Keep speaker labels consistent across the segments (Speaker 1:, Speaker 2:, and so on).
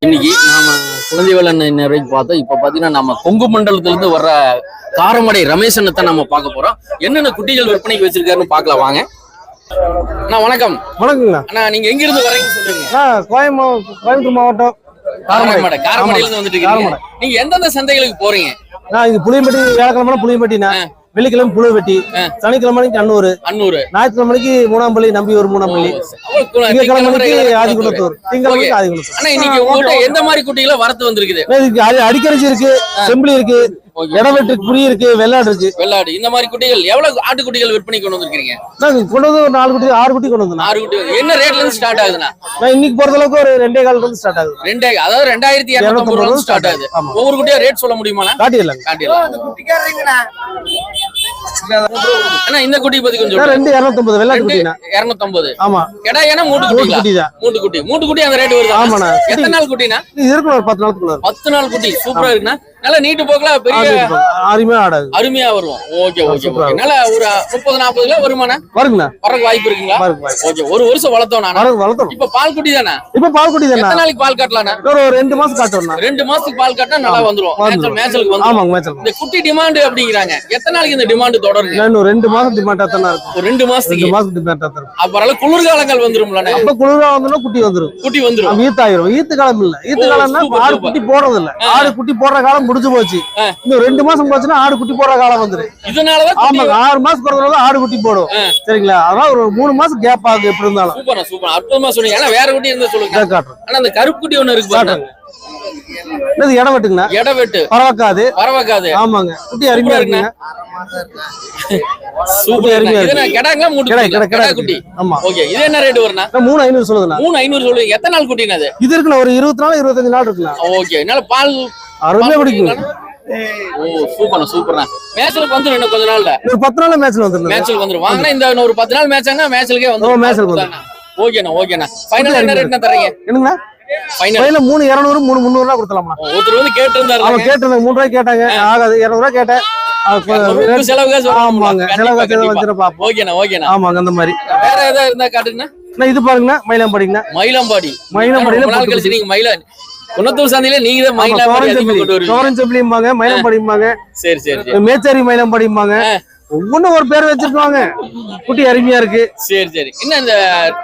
Speaker 1: இன்னைக்கு நாம குழந்தைவேலன் வரைக்கும் பார்த்தோம். இப்ப பாத்தீங்கன்னா நம்ம கொங்கு மண்டலத்துல இருந்து வர்ற காரமடை ரமேசனை தான் நம்ம பார்க்க போறோம். என்னென்ன குட்டிகள் விற்பனைக்கு வச்சிருக்காருன்னு பார்க்கலாம் வாங்க. அண்ணா வணக்கம்.
Speaker 2: வணக்கங்கண்ணா.
Speaker 1: அண்ணா நீங்க எங்க இருந்து வரீங்கன்னு சொல்லுங்க.
Speaker 2: கோயம்புத்தூர் மாவட்டம்
Speaker 1: காரமடையில இருந்து வந்துட்டு இருக்கீங்க. நீங்க எந்தெந்த சந்தைகளுக்கு போறீங்க?
Speaker 2: இங்க புளியம்பட்டி, வியாழக்கிழமை புளியம்பட்டினா, வெள்ளிக்கிழமை புளியம்பட்டி, சனிக்கிழமைக்கு அன்னூர், ஞாயிற்றுக்கிழமைக்கு மூணாம்பள்ளி, நம்பியூர் மூணாம்பள்ளி, திங்கக்கிழமைக்கு ஆதிகுளத்தூர், திங்கக்கிழமைக்கு ஆதிகுளத்தூர்.
Speaker 1: ஆனா இன்னைக்கு உங்கள்கிட்ட எந்த மாதிரி குட்டிகளை வரத்து வந்திருக்குது?
Speaker 2: அடிக்கரிசி இருக்கு, செம்பிளி இருக்கு, இடவெட்டு புளி இருக்கு, வெள்ளாடு இருக்கு.
Speaker 1: வெள்ளாடு இந்த மாதிரி குட்டிகள் எவ்வளவு ஆட்டுக்குட்டிகள் விற்பனை கொண்டு வந்திருக்கீங்க?
Speaker 2: கொண்டு வந்து ஒரு 4 குட்டி 6 குட்டி கொண்டு வந்து.
Speaker 1: 6 குட்டி என்ன ரேட்ல இருந்து ஸ்டார்ட் ஆகுதுன்னா?
Speaker 2: இன்னைக்கு பொறுத்த அளவுக்கு ஒரு 2.25 இருந்து ஸ்டார்ட் ஆகுது.
Speaker 1: அதாவது 2250 ரூபாய் ஸ்டார்ட் ஆகுது. ஒவ்வொரு குட்டியா ரேட் சொல்ல முடியுமா?
Speaker 2: காட்டிடலாம்.
Speaker 1: அண்ணா இந்த குட்டி பத்தி கொஞ்சம்
Speaker 2: 250 வெள்ளாடு குட்டினா
Speaker 1: 250.
Speaker 2: ஆமா.
Speaker 1: கடா ஏனா மூட்டு குட்டி தான். மூட்டு குட்டி அந்த ரேட் வருது.
Speaker 2: ஆமாண்ணா.
Speaker 1: எத்தனை நாள் குட்டினா?
Speaker 2: இது இருக்கு ஒரு 10 நாளுக்குள்ள.
Speaker 1: 10 நாள் குட்டி சூப்பரா இருக்குண்ணா. நல்ல நீட்டு போக்கல பெரிய அருமையா வரும். Okay okay okay. நல்ல ஒரு 30-40 கிலோ வருமானா? வருங்கண்ணா. வரக்கு வாய்ப்பு இருக்குங்களா? ஓகே. ஒரு வருஷம் வளர்த்தோம் நான். வளர்த்தோம். இப்ப பால் குட்டி தானே? இப்ப பால் குட்டி தானே. எத்தனை நாளைக்கு பால் காட்டலாம்னா? ஒரு 2 மாசம் காட்டறோம். 2 மாசத்துக்கு பால் காட்டா நல்லா வந்துரும். மேச்சலுக்கு வந்து. ஆமாங்க மேச்சல். இந்த குட்டி டிமாண்ட் அப்படிங்கறாங்க. எத்தனை நாளைக்கு இந்த டிமாண்ட் தொடருங்க? இன்னும் 2 மாசம் டிமாண்ட் தான இருக்கும். ஒரு 2 மாசத்துக்கு. 2 மாசம் டிமாண்ட் தான் இருக்கும். அப்பறல குளிர்காலங்கள் வந்துரும்லண்ணே. அப்ப குளிர்காலம் வந்தா குட்டி வந்துரும். குட்டி வந்துரும். ஈத்தாயிரும். ஈத்து காலம் இல்ல. ஈத்து காலம்னா ஆடு குட்டி போறது இல்ல. ஆடு குட்டி போடுற காலம் முடிஞ்சு போச்சு. இன்னும் 2 மாசம் போச்சுன்னா ஆடு குட்டி போடுற காலம் வந்துரு. இதனாலதான் ஆமா 6 மாசம் போறதுல ஆடு குட்டி போடும். சரிங்களா? அதான் ஒரு 3 மாசம் கேப் ஆகுது எப்படி இருந்தாலும். சூப்பரா சூப்பரா அற்புதமா சொன்னீங்க. ஆனா வேற குட்டி இருந்தா சொல்லுங்க. காட்டுறேன். ஆனா அந்த கருப்பு குட்டி ஒன்னு இருக்கு பாருங்க. இது இடவெட்டுங்கண்ணா. இடவெட்டு பரவக்காது. ஆமாங்க. குட்டி அருமையா இருக்குங்க. சூப்பர் அருமையா இருக்கு. இது கடாங்க மூட்டு கடா குட்டி. ஆமா. ஓகே. இது என்ன ரேட் வரும்னா? 3500 சொல்லுங்கண்ணா. 3500 சொல்லுங்க. எத்தனை நாள் குட்டினா அது? இது இருக்குண்ணா ஒரு 24-25 நாள் இருக்குண்ணா. ஓகே. என்னால பால் அருமையா குடிக்கும். ஓ சூப்பர்ண்ணா சூப்பர்ண்ணா. மேட்ச்க்கு வந்துரும் இன்னும் கொஞ்ச நாள்ல. ஒரு 10 நாள்ல மேட்ச்ல வந்துரும். மேட்ச்க்கு வந்துரும். வாங்கனா இந்த ஒரு 10 நாள் மேட்ச்னா மேட்ச்லயே வந்துரும். மேட்ச்க்கு வந்துரும். ஓகேண்ணா ஓகேண்ணா. ஃபைனல் என்ன ரேட்னா தரீங்க? என்னங்கண்ணா? ஃபைனல் 3200 3300 கொடுத்தலாம்ண்ணா. ஒருத்தர் வந்து கேட்டிருந்தாரு. அவன் கேட்டிருந்தாங்க 3 ரூபாய் கேட்டாங்க. ஆகாது 200 ரூபாய் கேட்டேன். செலவுகாசு. ஆமாங்க செலவுகாசு வச்சிர பாப்போம். ஓகேண்ணா ஓகேண்ணா. ஆமாங்க அந்த மாதிரி. வேற ஏதாவது இருந்தா காட்டுங்கண்ணா. இது பாருங்கண்ணா மயிலாம்பாடிங்கண்ணா. மயிலாம்பாடியில நாள் கழிச்சு நீங்க குணத்தூர் சந்தையில நீங்க தான் மயிலாம்பாடிம்பாங்க, மயிலாம்பாடிம்பாங்க. சரி சரி. மேச்சேரி மயிலாம்பாடிம்பாங்க. ஒவ்வொன்னும் ஒரு பேர் வச்சிருக்காங்க. குட்டி அருமையா இருக்கு. சரி சரி. என்ன இந்த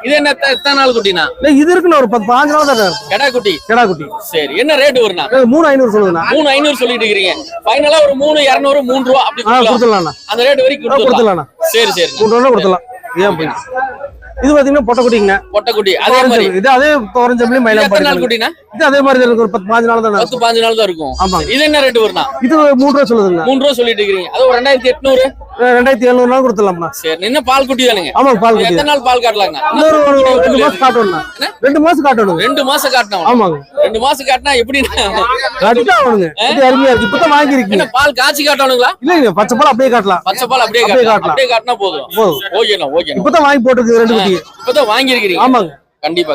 Speaker 1: இது என்ன எத்தனை நாள் குட்டினா? இது இருக்குன்னு ஒரு 15 நாள் தான் இருக்கு. கடா குட்டி. சரி. என்ன ரேட் வரும்னா? 3500 சொல்லுங்கண்ணா. 3500 சொல்லிட்டு இருக்கீங்க. ஃபைனலா ஒரு 3200 3 ரூபாய் அப்படி கொடுத்துடலாம்ண்ணா. அந்த ரேட் வரைக்கும் கொடுத்துடலாம்ண்ணா. சரி சரி. 3 ரூபாய் கொடுத்துடலாம். ஏன் போய் இது பாத்தீங்கன்னா பொட்டக்குட்டி. அதே மாதிரி இது அதே தோரஞ்சம்பளி மயிலாம்பாடி. நாள் குட்டினா? இது அதே மாதிரி இருக்கு. ஒரு 15 நாள் தான். 15 நாள் தான் இருக்கும். ஆமா. இது என்ன ரேட் வரும்னா? இது 3 ரூபாய் சொல்லுதுங்க. 3 ரூபாய் சொல்லிட்டு இருக்கீங்க. அது ஒரு 2800 2700 நாள் கொடுத்துடலாம்ண்ணா. சரி. என்ன பால் குட்டி தானுங்க? ஆமா பால் குட்டி. எத்தனை நாள் பால் காட்டலாங்க? இன்னொரு 2 மாசம் காட்டணும்ண்ணா. 2 மாசம் காட்டணும். 2 மாசம் காட்டணும். ஆமாங்க. 2 மாசம் காட்டினா எப்படி காட்டிட்டா அவனுங்க. இது அருமையா இருக்கு. இப்பதான் வாங்கி இருக்கீங்க. பால் காய்ச்சி காட்டணுங்களா? இல்ல பச்சை பால் அப்படியே காட்டலாம். அப்படியே காட்டினா போதும். ஓகேண்ணா ஓகே. இப்பதான் வாங்கி போட்டுருக்கு 2 குட்டி. இப்பதான் வாங்கி இருக்கீங்க. ஆமாங்க. கண்டிப்பா.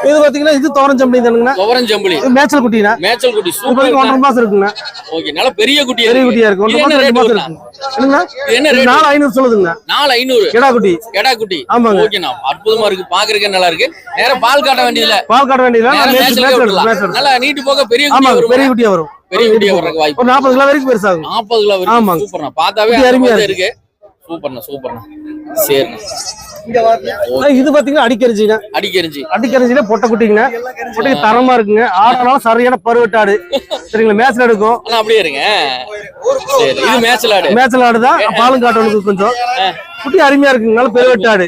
Speaker 1: இது பாத்தீங்கன்னா இது தோரஞ்சம்பளி தானுங்கண்ணா. தோரஞ்சம்பளி. இது மேச்சல் குட்டினா. குட்டி சூப்பர். 1.5 மாசம் இருக்குங்க. ஓகே. நல்ல பெரிய குட்டியா இருக்கு. 1 மாசம் 2 மாசம் இருக்கு. என்னங்க? என்ன ரேட்? 4500 சொல்லுதுங்க. 4500. கடா குட்டி. ஆமாங்க. ஓகேண்ணா. அற்புதமா இருக்கு. பாக்குறதுக்கு நல்லா இருக்கு. நேரா பால் காட்ட வேண்டியதில்ல. நல்லா நீட்டு போக பெரிய குட்டியா வரும். பெரிய குட்டியா வரக்கு வாய்ப்பு. ஒரு 40 கிலோ வரைக்கும் பெருசாகும். 40 கிலோ வரைக்கும். ஆமாங்க. சூப்பர்ண்ணா. பார்த்தாவே அருமையா இருக்கு. சூப்பர்ண்ணா. சரி. இது பாத்தீங்கன்னா அடிக்கரிஞ்சினா பொட்டக்குட்டிங்கண்ணா. பொட்டை தரமா இருக்குங்க. ஆடாலும் சரியான பருவட்டாடு. சரிங்களா? மேட்ச்ல எடுக்கும். அப்படியே இருங்க. சரி. இது மேட்ச்ல ஆடு தான். பாலும் காட்டணும் கொஞ்சம். குட்டி அருமையா இருக்குங்க. நல்ல பெருவட்டாடு.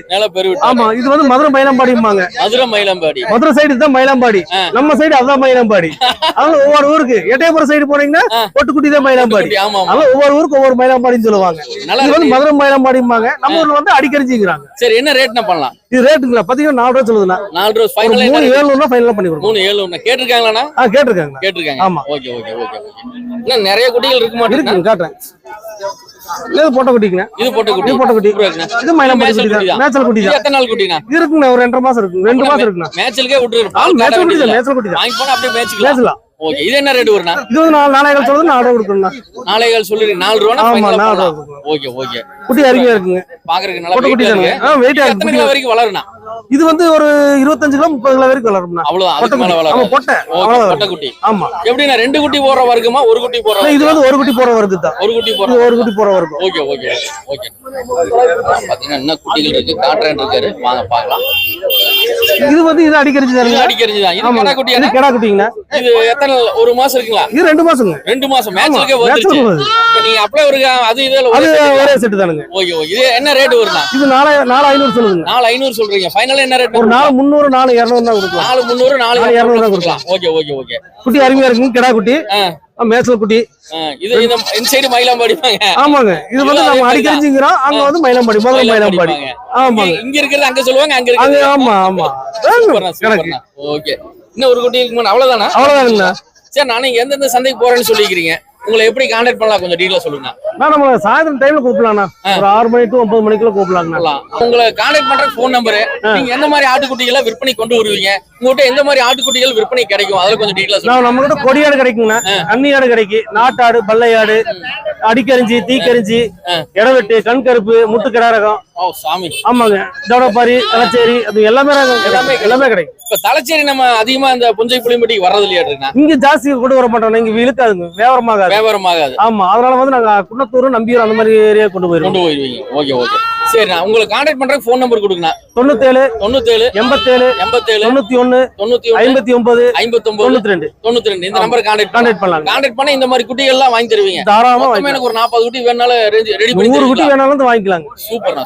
Speaker 1: ஆமா. இது வந்து மதுரை மயிலாம்பாடிம்பாங்க. மதுரை சைடு தான் மயிலாம்பாடி. நம்ம சைடு அதான் மயிலாம்பாடி. அதனால ஒவ்வொரு ஊருக்கு எட்டயபுரம் சைடு போனீங்கன்னா பொட்டுக்குட்டி தான் மயிலாம்பாடி. அதனால ஒவ்வொரு ஊருக்கு ஒவ்வொரு மயிலாம்பாடின்னு சொல்லுவாங்க. இது வந்து மதுரை மயிலாம்பாடிம்பாங்க. நம்ம ஊர்ல வந்து அடிக்கரிஞ்சிக்கிறாங்க. சரி. என்ன ரேட்னா பண்ணலாம்? இது ரேட்டுங்களா? பாத்தீங்கன்னா 4 ரூபாய் சொல்லுதுண்ணா. 4 ரூபாய் ஃபைனல். 3700 ஃபைனல் பண்ணி கொடுங்க. 3700 கேட்டிருக்காங்களாண்ணா? கேட்டிருக்காங்க. ஆமா. ஓகே. இன்னும் நிறைய குட்டிகள் இருக்கு மாட்டேங்குது. காட்டுறேன். இது பொட்டக்குட்டிங்க. பொட்டக்குட்டி. இது மயிலாம்பாடி குட்டி தான். மேச்சல் குட்டி தான். எத்தனை நாள் குட்டினா? இருக்குங்க ஒரு 2.5 மாசம் இருக்கு. 2 மாசம் இருக்குண்ணா. மேச்சலுக்கே விட்டுரு. மேச்சல் குட்டி தான். வாங்கி போனா அப்படியே மேட்ச்லாம். ஓகே. இது என்ன ரேட் வரும்னா? இது 4 சொல்லுது. 4 ரூபாய் கொடுக்கணும்னா. 4 சொல்லுங்க. 4 ரூபாய்னா ஃபைனல். ஆமா 4 ரூபாய். ஓகே. குட்டி அருமையா இருக்குங்க. பாக்குறதுக்கு நல்லா வெயிட்டா இருக்கு. வெயிட்டா இருக்கு. எத்தனை கிலோ வரைக்கும் வளரும்னா?
Speaker 2: இது வந்து ஒரு 25 கிலோ 30 கிலோ வரைக்கும் வளரும்ண்ணா.
Speaker 1: அவ்வளவு பொட்டை குட்டி.
Speaker 2: ஆமா.
Speaker 1: எப்படின்னா 2 குட்டி போற வர்க்கமா ஒரு குட்டி போற?
Speaker 2: இது வந்து ஒரு குட்டி போற வர்க்கம் தான்.
Speaker 1: ஒரு குட்டி
Speaker 2: போற வர்க்கம்.
Speaker 1: Okay okay okay. பாத்தீங்கன்னா என்ன குட்டிகள் இருக்கு, காட்டுறேன் இருக்காரு, வாங்க பார்க்கலாம்.
Speaker 2: இது வந்து இது அடிக்கரிஞ்சு தான்.
Speaker 1: இது கடா குட்டி.
Speaker 2: இது கடா குட்டிங்கண்ணா.
Speaker 1: இது எத்தனை ஒரு மாசம் இருக்குங்களா?
Speaker 2: இது 2 மாசங்க.
Speaker 1: 2 மாசம் மேட்ச்லயே வந்துருச்சு. நீங்க அப்ளை ஒரு அது இதல
Speaker 2: ஒரே செட் தானுங்க.
Speaker 1: Okay okay. இது என்ன ரேட் வருதா?
Speaker 2: இது 4500 சொல்லுங்க.
Speaker 1: 4500 சொல்றீங்க. ஃபைனல் என்ன ரேட்?
Speaker 2: ஒரு 4300 4200 தான் கொடுக்கலாம்.
Speaker 1: 4300 4200 தான் கொடுக்கலாம். Okay okay okay.
Speaker 2: குட்டி அருமையா இருக்குங்க. கடா குட்டி. மேச்சல் குட்டி.
Speaker 1: இது இந்த இன்சைடு மயிலாம்பாடி பாங்க.
Speaker 2: ஆமாங்க. இது வந்து நம்ம அடிக்கரிஞ்சிங்கறோம். அங்க வந்து மயிலாம்பாடி, முதல்ல மயிலாம்பாடி. ஆமாங்க.
Speaker 1: இங்க இருக்கிறது அங்க சொல்லுவாங்க, அங்க இருக்கிறது
Speaker 2: ஆமா ஆமா.
Speaker 1: சூப்பர்ண்ணா. ஓகே. இன்னும் ஒரு குட்டி இருக்குமா? அவ்வளவுதானா?
Speaker 2: அவ்வளவுதாங்கண்ணா.
Speaker 1: சரி, நான் நீங்க எந்தெந்த சந்தைக்கு போறேன்னு சொல்லிக்கிறீங்க, உங்களை எப்படி கான்டாக்ட் பண்ணலாம் கொஞ்சம் டீடைலா சொல்லுங்க.
Speaker 2: நான் நம்ம சாயந்தரம் டைம்ல கூப்பிடலாம்ண்ணா. ஒரு 6 மணி டு 9 மணிக்குள்ள கூப்பிடலாம்ண்ணா.
Speaker 1: உங்களை கான்டாக்ட் பண்ற ஃபோன் நம்பர், நீங்க எந்த மாதிரி ஆட்டுக்குட்டிகளை விற்பனை கொண்டு வருவீங்க, உங்ககிட்ட எந்த மாதிரி ஆட்டுக்குட்டிகள் விற்பனை கிடைக்கும், அதுல கொஞ்சம் டீடைலா சொல்லுங்க.
Speaker 2: நம்ம கிட்ட கொடியாடு கிடைக்குங்கண்ணா, கன்னி ஆடு கிடைக்கும், நாட்டாடு, பல்லையாடு, அடிக்கரிஞ்சி, தீக்கரிஞ்சி, இடவெட்டு, கண் கருப்பு, முட்டு கிடாரகம்.
Speaker 1: சாமி.
Speaker 2: ஆமாங்க. தோடப்பாரி, தலச்சேரி, அது எல்லாமே கிடைக்கும்.
Speaker 1: இப்ப தலச்சேரி நம்ம அதிகமா இந்த புஞ்சை புளியம்பட்டிக்கு வர்றது இல்லையா?
Speaker 2: இங்க ஜாஸ்தி கொண்டு வர மாட்டோம். இங்க இழுக்காதுங்க, வியாபாரமாகாது. ஆமா, அதனால வந்து நாங்க குன்னத்தூர், நம்பியூர் அந்த மாதிரி ஏரியா கொண்டு போயிருவீங்க.
Speaker 1: Okay okay. சரி, நான் உங்களுக்கு கான்டாக்ட் பண்ற ஃபோன் நம்பர் கொடுங்க.
Speaker 2: 97
Speaker 1: 97
Speaker 2: 87 91 59 92
Speaker 1: இந்த நம்பர் கான்டாக்ட் பண்ணலாம். கான்டாக்ட் பண்ண இந்த மாதிரி குட்டிகள் எல்லாம் வாங்கி தருவீங்க.
Speaker 2: தாராளமா
Speaker 1: எனக்கு ஒரு 40 குட்டி வேணாலும் ரெடி பண்ணி
Speaker 2: 100 குட்டி வேணாலும் வாங்கிக்கலாங்க.
Speaker 1: சூப்பர்ண்ணா.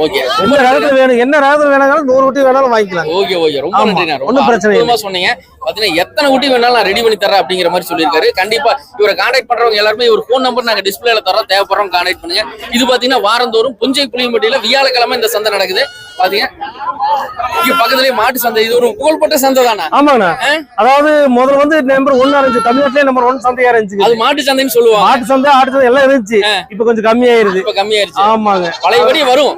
Speaker 1: ஓகே.
Speaker 2: என்ன ரகத்துல வேணும், என்ன ரகத்துல வேணாலும் 100 குட்டி வேணாலும் வாங்கிக்கலாம்.
Speaker 1: Okay okay. ரொம்ப நன்றிண்ணா.
Speaker 2: ஒண்ணும் பிரச்சனை இல்ல.
Speaker 1: சொன்னீங்க. பாத்தீங்கன்னா எத்தனை குட்டி வேணாலும் நான் ரெடி பண்ணி தரேன் அப்படிங்கிற மாதிரி சொல்லியிருக்காரு. கண்டிப்பா இவரை கான்டாக்ட் பண்றவங்க எல்லாருமே ஒரு ஃபோன் நம்பர் நாங்க டிஸ்பிளேல தரோம், தேவைப்படுறவங்க கான்டாக்ட் பண்ணுங்க. இது பாத்தீங்கன்னா வாரந்தோறும் புஞ்சை புளியம்பட்டியில வியாழக்கிழமை இந்த சந்தை நடக்குது. பாத்தீங்க இங்க பக்கத்துலயே மாட்டு சந்தை. இது ஒரு புகழ்பெற்ற சந்தை தானா?
Speaker 2: ஆமாண்ணா. அதாவது முதல்ல வந்து நம்பர் 1 இருந்துச்சு, தமிழ்நாட்டிலே நம்பர் 1 சந்தையா இருந்துச்சு.
Speaker 1: அது மாட்டு சந்தைன்னு சொல்லுவாங்க.
Speaker 2: மாட்டு சந்தை, ஆட்டு சந்தை எல்லாம் இருந்துச்சு. இப்ப கொஞ்சம் கம்மியாயிருச்சு. ஆமாங்க.
Speaker 1: பழையபடி வரும்.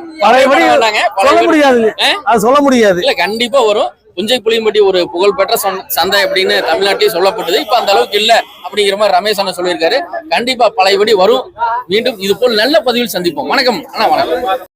Speaker 2: சொல்ல முடியாதுங்க, அது சொல்ல முடியாது.
Speaker 1: இல்ல, கண்டிப்பா வரும். புஞ்சை புளியம்பட்டி ஒரு புகழ்பெற்ற சந்தை அப்படின்னு தமிழ்நாட்டிலேயே சொல்லப்பட்டது. இப்ப அந்த அளவுக்கு இல்ல அப்படிங்கிற மாதிரி ரமேஷ் அண்ணா சொல்லியிருக்காரு. கண்டிப்பா பழையபடி வரும். மீண்டும் இது போல் நல்ல பதிவில் சந்திப்போம். வணக்கம் அண்ணா. வணக்கம்.